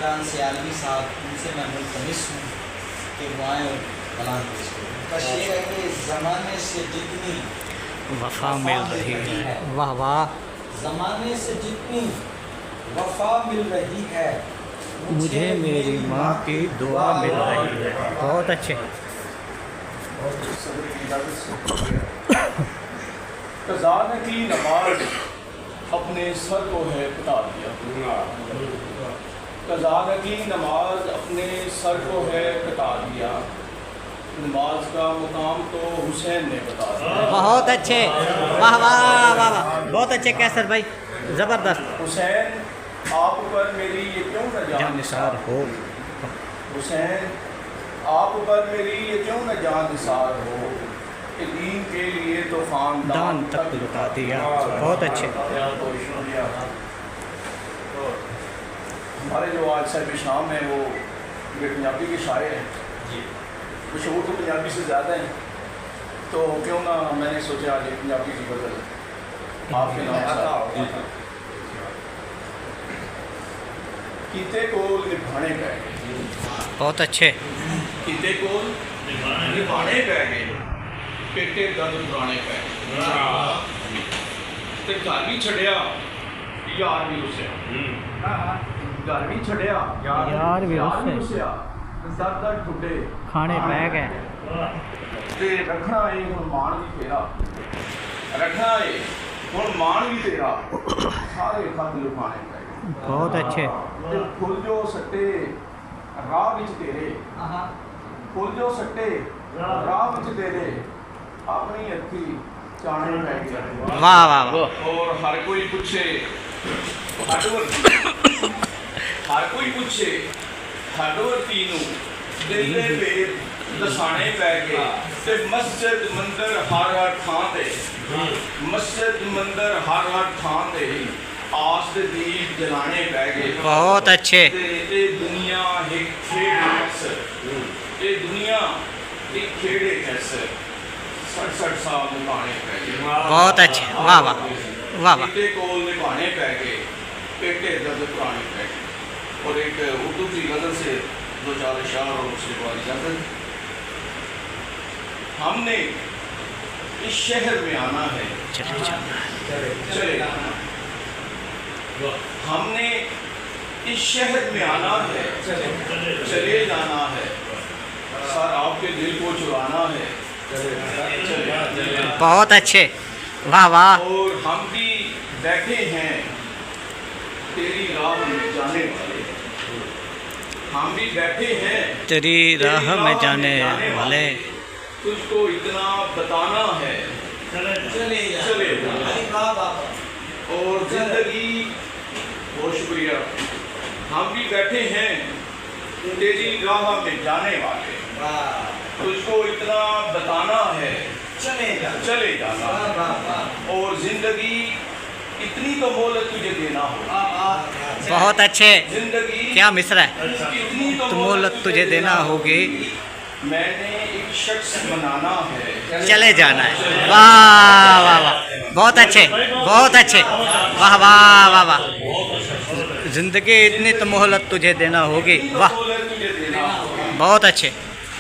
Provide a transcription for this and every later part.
حضران سیالوی صاحب ان سے میں ملتمس ہوں کہ وہ آئیں اور کلام پیش کریں. بس یہ ہے کہ زمانے سے جتنی وفا مل رہی ہے. واہ واہ. زمانے سے جتنی وفا مل رہی ہے مجھے میری ماں کی دعا مل رہی ہے. بہت اچھے. قضا کی نماز اپنے سر کو ہے پٹا دیا. قضا کی نماز اپنے سر کو ہے کٹا دیا. نماز کا مقام تو حسین نے بتا دیا. بہت اچھے. واہ واہ واہ واہ. بہت اچھے کیسر بھائی. زبردست. حسین آپ پر میری یہ کیوں نہ جان نثار ہو. حسین آپ پر میری یہ کیوں نہ جان نثار ہو کہ دین کے لیے تو خاندان تک لٹا دیا. بہت اچھے. ہمارے جو آج صاحب شام ہیں وہ یہ پنجابی کے شاعر ہیں. مشہور تو پنجابی سے زیادہ ہیں تو کیوں نہ میں نے سوچا آج پنجابی کی غزل آپ کے نام کیتے کول نبھانے پہ گئے. بہت اچھے. کیتے کول نبھانے پہ گئے پیٹے درد پرانے پہ تے گھر بھی چھڑیا یار بھی رسیا. گھر بھی چھڑیا یار بھی رسیا. در در ٹھڈے کھانے پہ گئے. تے رکھنا اے ہن مان بھی تیرا. رکھنا اے ہن مان بھی تیرا. سارے خط لکھانے پہ گئے. بہت اچھے. پھل جو سٹے راہ وچ تیرے. پھل جو سٹے راہ وچ تیرے اپنی اکھی چانے پہ گئے. واہ واہ واہ. اور ہر کوئی پوچھے ہر کوئی پوچھے ہڈورتی نو دل دے پیر دسانے پہ گئے. تے مسجد مندر ہر ہر تھان تے مسجد مندر ہر ہر تھان تے آس دے دیپ جلانے پہ گئے. بہت اچھے. اے دنیا ایک کھیڑے کیسر. اے دنیا ایک کھیڑے کیسر 60 سال نبھانے پہ گئے. بہت اچھے. واہ واہ واہ واہ. پیٹے کول نبھانے پہ گئے پیٹے درد پرانے پہ گئے. اور ایک اردو کی غزل سے دو چار اشعار اور اس کے بعد اجازت. ہم نے اس شہر میں آنا ہے چلے جانا ہے. چلے جانا. ہم نے اس شہر میں آنا ہے چلے جانا ہے. سر آپ کے دل کو چرانا ہے چلے جانا. بہت اچھے. واہ واہ. اور ہم بھی بیٹھے ہیں تیری راہ میں جانے والے. ہم بھی بیٹھے ہیں تیری راہ میں جانے والے. تجھ کو اتنا بتانا ہے چلے جانا. اور زندگی بہت شکریہ. ہم بھی بیٹھے ہیں تیری راہ میں جانے والے. تجھ کو اتنا بتانا ہے چلے جانا. اور زندگی اتنی تو مہلت تجھے دینا ہوگا. بہت اچھے. زندگی کیا مصرع ہے. اتنی تو مہلت تجھے دینا ہوگی. میں نے ایک شخص بنانا ہے چلے جانا ہے. واہ واہ واہ. بہت اچھے. بہت اچھے. واہ واہ واہ واہ. زندگی اتنی تو مہلت تجھے دینا ہوگی. واہ. بہت اچھے.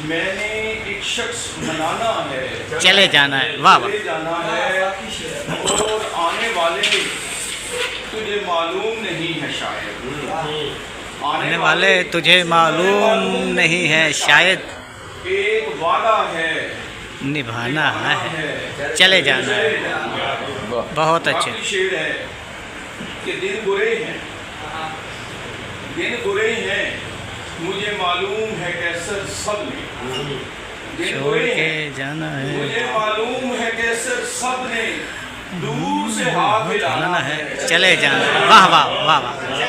میں نے ایک شخص بنانا ہے چلے جانا ہے. واہ واہ. چلے جانا ہے. اور آنے والے تجھے معلوم نہیں ہے شاید. آنے والے تجھے معلوم نہیں ہے شاید. ایک وعدہ ہے نبھانا ہے چلے جانا ہے. بہت اچھے. شعر ہے کہ دن برے ہیں دن برے ہیں مجھے معلوم ہے کیسر سب نے. دن چھوڑ برے کے ہیں جانا ہے. مجھے معلوم ہے کیسر سب نے دور سے ہاتھ ملانا ہے چلے جانا ہے. واہ واہ واہ واہ.